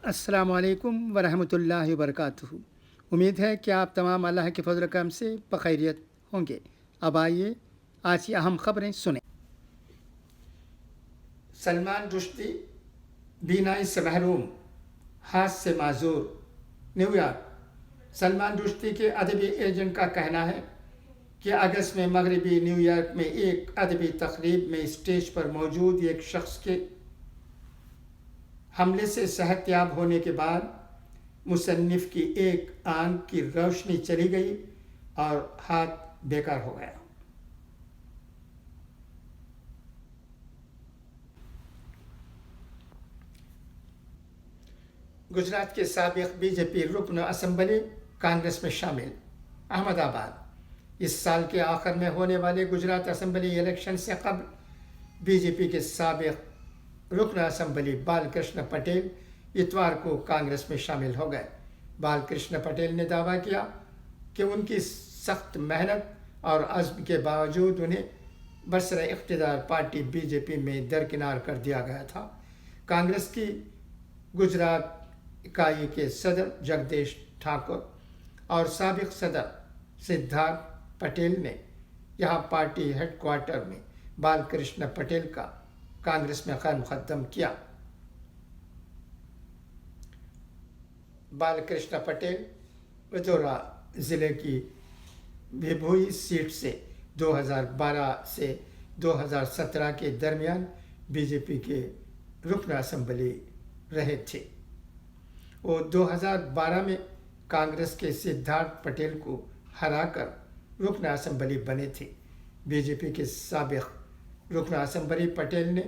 السلام علیکم ورحمۃ اللہ وبرکاتہ۔ امید ہے کہ آپ تمام اللہ کے فضل و کرم سے بخیریت ہوں گے۔ اب آئیے آج کی اہم خبریں سنیں۔ سلمان رشدی بینائی سے محروم، ہاتھ سے معذور۔ New York. سلمان رشدی کے ادبی ایجنٹ کا کہنا ہے کہ اگست میں مغربی نیو یارک میں ایک ادبی تقریب میں اسٹیج پر موجود ایک شخص کے حملے سے صحت یاب ہونے کے بعد مصنف کی ایک آنکھ کی روشنی چلی گئی اور ہاتھ بیکار ہو گیا۔ گجرات کے سابق بی جے پی رکن اسمبلی کانگریس میں شامل۔ احمد آباد۔ اس سال کے آخر میں ہونے والے گجرات اسمبلی الیکشن سے قبل بی جے پی کے سابق رکن اسمبلی بال کرشن پٹیل اتوار کو کانگریس میں شامل ہو گئے۔ بال کرشن پٹیل نے دعویٰ کیا کہ ان کی سخت محنت اور عزم کے باوجود انہیں برسر اقتدار پارٹی بی جے پی میں درکنار کر دیا گیا تھا۔ کانگریس کی گجرات اکائی کے صدر جگدیش ٹھاکر اور سابق صدر سدھارتھ پٹیل نے یہاں پارٹی ہیڈ کوارٹر میں بال کرشن پٹیل کا کانگریس میں خیر مقدم کیا۔ بال کرشن پٹیل وڈودرا ضلع کی بھیبھوئی سیٹ سے 2012 سے 2017 کے درمیان بی جے پی کے رکن اسمبلی رہے تھے۔ وہ 2012 میں کانگریس کے سدھارتھ پٹیل کو ہرا کر رکن اسمبلی بنے تھے۔ بی جے پی کے سابق رکن اسمبلی پٹیل نے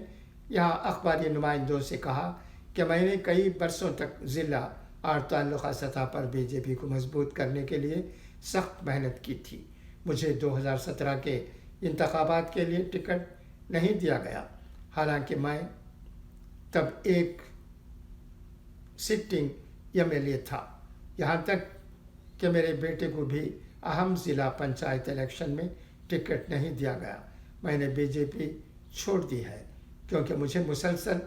یہاں اخباری نمائندوں سے کہا کہ میں نے کئی برسوں تک ضلع اور تعلقہ سطح پر بی جے پی کو مضبوط کرنے کے لیے سخت محنت کی تھی۔ مجھے 2017 کے انتخابات کے لیے ٹکٹ نہیں دیا گیا، حالانکہ میں تب ایک سٹنگ ایم ایل اے تھا، یہاں تک کہ میرے بیٹے کو بھی اہم ضلع پنچایت الیکشن میں ٹکٹ نہیں دیا گیا۔ میں نے بی جے پی چھوڑ دی ہے کیونکہ مجھے مسلسل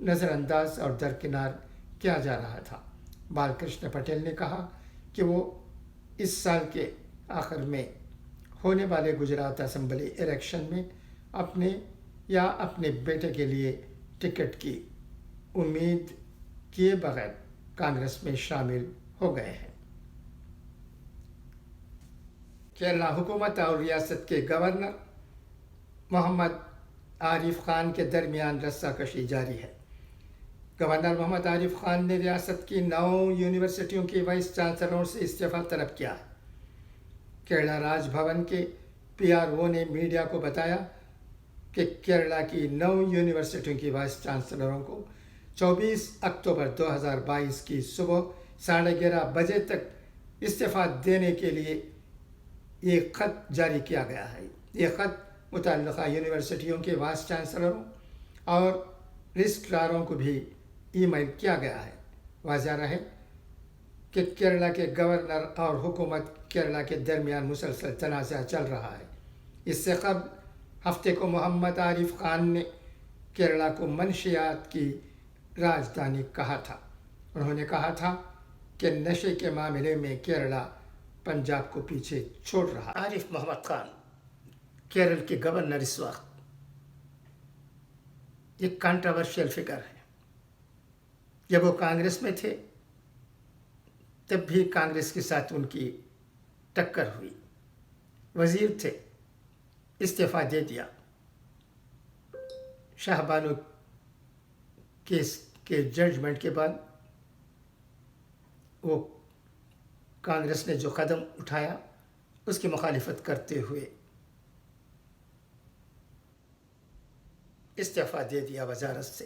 نظر انداز اور درکنار کیا جا رہا تھا۔ بال کرشن پٹیل نے کہا کہ وہ اس سال کے آخر میں ہونے والے گجرات اسمبلی الیکشن میں اپنے یا اپنے بیٹے کے لیے ٹکٹ کی امید کیے بغیر کانگریس میں شامل ہو گئے ہیں۔ کیرلا حکومت اور ریاست کے گورنر محمد عارف خان کے درمیان رسہ کشی جاری ہے۔ گورنر محمد عارف خان نے ریاست کی 9 یونیورسٹیوں کے وائس چانسلروں سے استعفیٰ طلب کیا ہے۔ کیرلا راج بھون کے پی آر او نے میڈیا کو بتایا کہ کیرلا کی 9 یونیورسٹیوں کی وائس چانسلروں کو 24 اکتوبر 2022 کی صبح 11:30 بجے تک استعفیٰ دینے کے لیے ایک خط جاری کیا گیا ہے۔ یہ خط متعلقہ یونیورسٹیوں کے وائس چانسلروں اور رجسٹراروں کو بھی ای میل کیا گیا ہے۔ واضح رہے کہ کیرلا کے گورنر اور حکومت کیرلا کے درمیان مسلسل تنازع چل رہا ہے۔ اس سے قبل ہفتے کو محمد عارف خان نے کیرلا کو منشیات کی راجدھانی کہا تھا۔ انہوں نے کہا تھا کہ نشے کے معاملے میں کیرلا پنجاب کو پیچھے چھوڑ رہا ہے۔ عارف محمد خان کیرل کے گورنر اس وقت ایک کنٹروورشل فگر ہے۔ جب وہ کانگریس میں تھے تب بھی کانگریس کے ساتھ ان کی ٹکر ہوئی، وزیر تھے، استعفیٰ دے دیا۔ شاہ بانو کیس کے ججمنٹ کے بعد وہ کانگریس نے جو قدم اٹھایا اس کی مخالفت کرتے ہوئے استعفیٰ دے دیا وزارت سے۔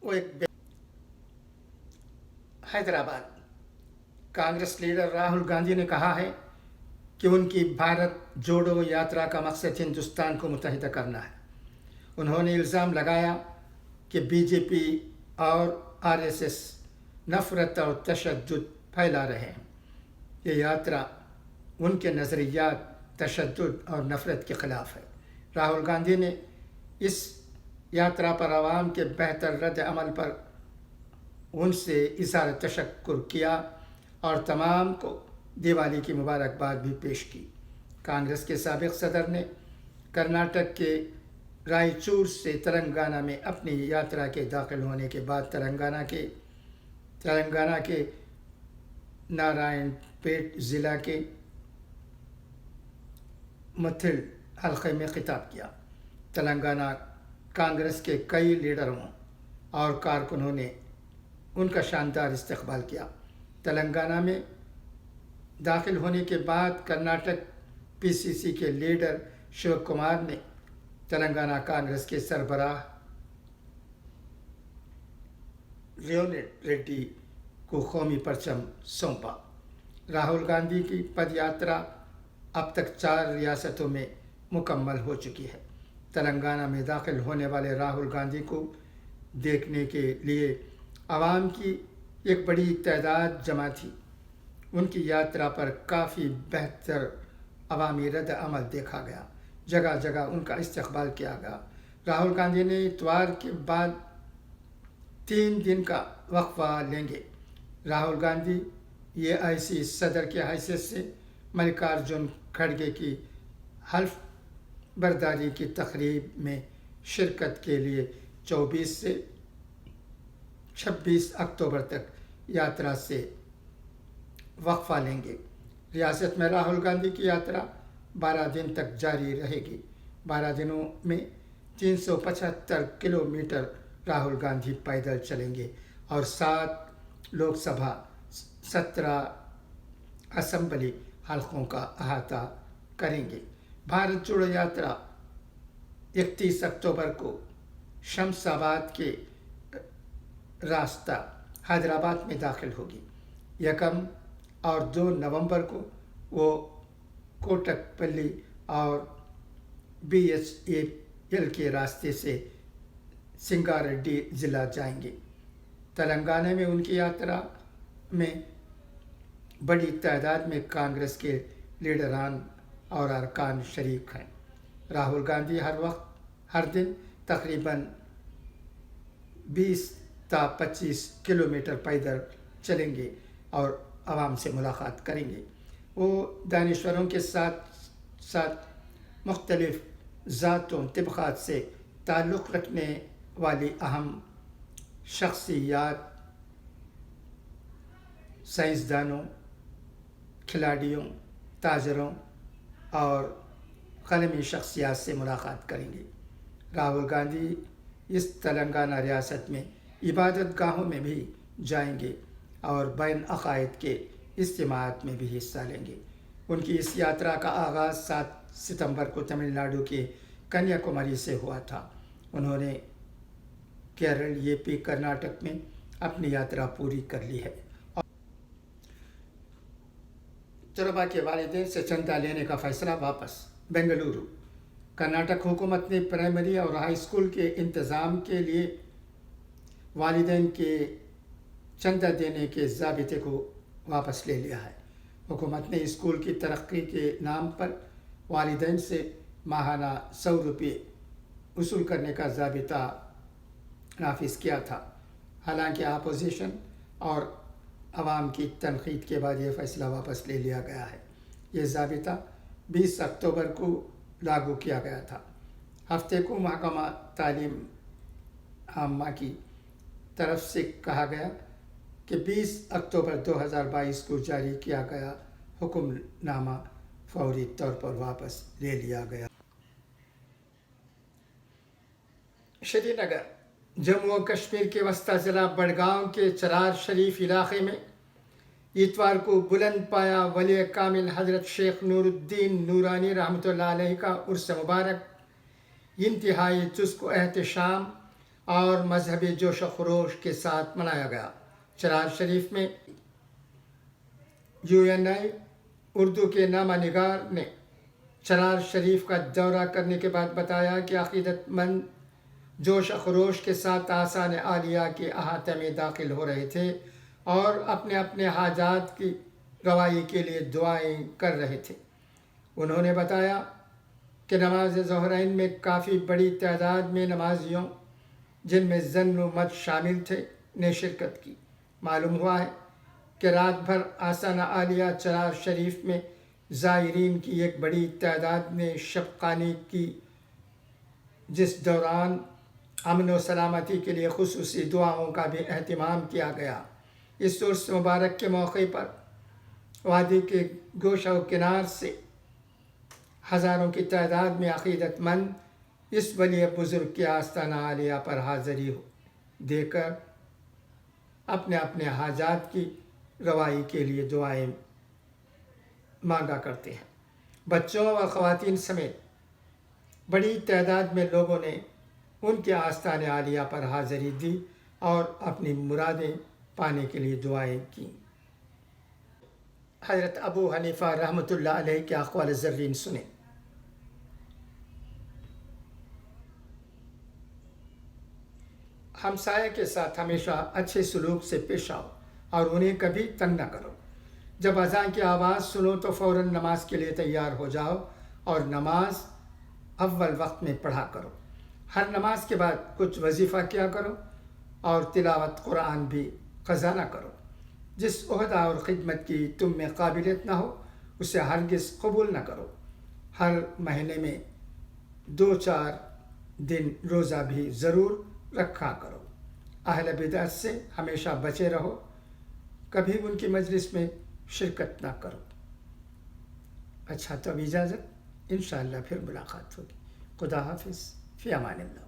وہ حیدرآباد کانگریس لیڈر راہل گاندھی نے کہا ہے کہ ان کی بھارت جوڑو یاترا کا مقصد ہندوستان کو متحد کرنا ہے۔ انہوں نے الزام لگایا کہ بی جے پی اور آر ایس ایس نفرت اور تشدد پھیلا رہے ہیں۔ یہ یاترا ان کے نظریات، تشدد اور نفرت کے خلاف ہے۔ راہل گاندھی نے اس یاترا پر عوام کے بہتر رد عمل پر ان سے اظہار تشکر کیا اور تمام کو دیوالی کی مبارکباد بھی پیش کی۔ کانگریس کے سابق صدر نے کرناٹک کے رائچور سے تلنگانہ میں اپنی یاترا کے داخل ہونے کے بعد تلنگانہ کے نارائن پیٹ ضلع کے متھل حلقے میں خطاب کیا۔ تلنگانہ کانگریس کے کئی لیڈروں اور کارکنوں نے ان کا شاندار استقبال کیا۔ تلنگانہ میں داخل ہونے کے بعد کرناٹک پی سی سی کے لیڈر شیو کمار نے تلنگانہ کانگریس کے سربراہ ریونت ریڈی کو قومی پرچم سونپا۔ راہل گاندھی کی پد یاترا اب تک 4 ریاستوں میں مکمل ہو چکی ہے۔ تلنگانہ میں داخل ہونے والے راہل گاندھی کو دیکھنے کے لیے عوام کی ایک بڑی تعداد جمع تھی۔ ان کی یاترا پر کافی بہتر عوامی رد عمل دیکھا گیا، جگہ جگہ ان کا استقبال کیا گیا۔ راہل گاندھی نے اتوار کے بعد 3 دن کا وقفہ لیں گے۔ راہل گاندھی یہ ایسی صدر کی حیثیت سے ملکارجن کھڑگے کی حلف برداری کی تقریب میں شرکت کے لیے 24 سے 26 اکتوبر تک یاترا سے وقفہ لیں گے۔ ریاست میں راہل گاندھی کی یاترا 12 دن تک جاری رہے گی۔ 12 دنوں میں 375 کلومیٹر راہل گاندھی پیدل چلیں گے اور 7 لوک سبھا 17 اسمبلی حلقوں کا احاطہ کریں گے۔ بھارت جوڑو یاترا 31 اکتوبر کو شمس آباد کے راستہ حیدرآباد میں داخل ہوگی۔ 1 اور 2 نومبر کو وہ کوٹک پلی اور بی ایچ اے ایل کے راستے سے سنگاریڈی ضلع جائیں گے۔ تلنگانہ میں ان کی یاترا میں بڑی تعداد میں کانگریس کے لیڈران اور ارکان شریک ہیں۔ راہل گاندھی ہر دن تقریباً 20 تا 25 کلومیٹر پیدل چلیں گے اور عوام سے ملاقات کریں گے۔ وہ دانشوروں کے ساتھ مختلف ذاتوں طبقات سے تعلق رکھنے والی اہم شخصیات، سائنسدانوں، کھلاڑیوں، تاجروں اور قلمی شخصیات سے ملاقات کریں گے۔ راہل گاندھی اس تلنگانہ ریاست میں عبادت گاہوں میں بھی جائیں گے اور بین عقائد کے اجتماعات میں بھی حصہ لیں گے۔ ان کی اس یاترا کا آغاز 7 ستمبر کو تمل ناڈو کے کنیا کماری سے ہوا تھا۔ انہوں نے کیرل، اے پی، کرناٹک میں اپنی یاترا پوری کر لی ہے۔ طلباء کے والدین سے چندہ لینے کا فیصلہ واپس۔ بنگلورو، کرناٹک حکومت نے پرائمری اور ہائی اسکول کے انتظام کے لیے والدین کے چندہ دینے کے ضابطے کو واپس لے لیا ہے۔ حکومت نے اسکول کی ترقی کے نام پر والدین سے ماہانہ 100 روپے وصول کرنے کا ضابطہ نافذ کیا تھا۔ حالانکہ اپوزیشن اور عوام کی تنقید کے بعد یہ فیصلہ واپس لے لیا گیا ہے۔ یہ ضابطہ 20 اکتوبر کو لاگو کیا گیا تھا۔ ہفتے کو محکمہ تعلیم عامہ کی طرف سے کہا گیا کہ 20 اکتوبر 2022 کو جاری کیا گیا حکم نامہ فوری طور پر واپس لے لیا گیا۔ شری نگر، جموں و کشمیر کے وسطی ضلع بڑگاؤں کے چرار شریف علاقے میں اتوار کو بلند پایا ولی کامل حضرت شیخ نور الدین نورانی رحمۃ اللہ علیہ کا عرس مبارک انتہائی چسک و احتشام اور مذہبی جوش و خروش کے ساتھ منایا گیا۔ چرار شریف میں UNI اردو کے نامہ نگار نے چرار شریف کا دورہ کرنے کے بعد بتایا کہ عقیدت مند جوش و خروش کے ساتھ آثان عالیہ کے احاطے میں داخل ہو رہے تھے اور اپنے اپنے حاجات کی روائی کے لیے دعائیں کر رہے تھے۔ انہوں نے بتایا کہ نماز ظہرین میں کافی بڑی تعداد میں نمازیوں جن میں زن و مد شامل تھے نے شرکت کی۔ معلوم ہوا ہے کہ رات بھر آستانہ عالیہ چنار شریف میں زائرین کی ایک بڑی تعداد نے شب خوانی کی، جس دوران امن و سلامتی کے لیے خصوصی دعاؤں کا بھی اہتمام کیا گیا۔ اس عرس مبارک کے موقع پر وادی کے گوشہ و کنار سے ہزاروں کی تعداد میں عقیدت مند اس ولی بزرگ کے آستانہ عالیہ پر حاضری دے کر اپنے اپنے حاجات کی روائی کے لیے دعائیں مانگا کرتے ہیں۔ بچوں و خواتین سمیت بڑی تعداد میں لوگوں نے ان کے آستانہ عالیہ پر حاضری دی اور اپنی مرادیں پانے کے لیے دعائیں کیں۔ حضرت ابو حنیفہ رحمۃ اللہ علیہ کے اقوال زرین سنیں۔ ہمسائے کے ساتھ ہمیشہ اچھے سلوک سے پیش آؤ اور انہیں کبھی تنگ نہ کرو۔ جب اذان کی آواز سنو تو فوراً نماز کے لیے تیار ہو جاؤ اور نماز اول وقت میں پڑھا کرو۔ ہر نماز کے بعد کچھ وظیفہ کیا کرو اور تلاوت قرآن بھی قضا نہ کرو۔ جس عہدہ اور خدمت کی تم میں قابلیت نہ ہو اسے ہرگز قبول نہ کرو۔ ہر مہینے میں 2-4 دن روزہ بھی ضرور رکھا کرو۔ اہل بدعت سے ہمیشہ بچے رہو، کبھی ان کی مجلس میں شرکت نہ کرو۔ اچھا تو اب اجازت، انشاءاللہ پھر ملاقات ہوگی۔ خدا حافظ، فی امان اللہ۔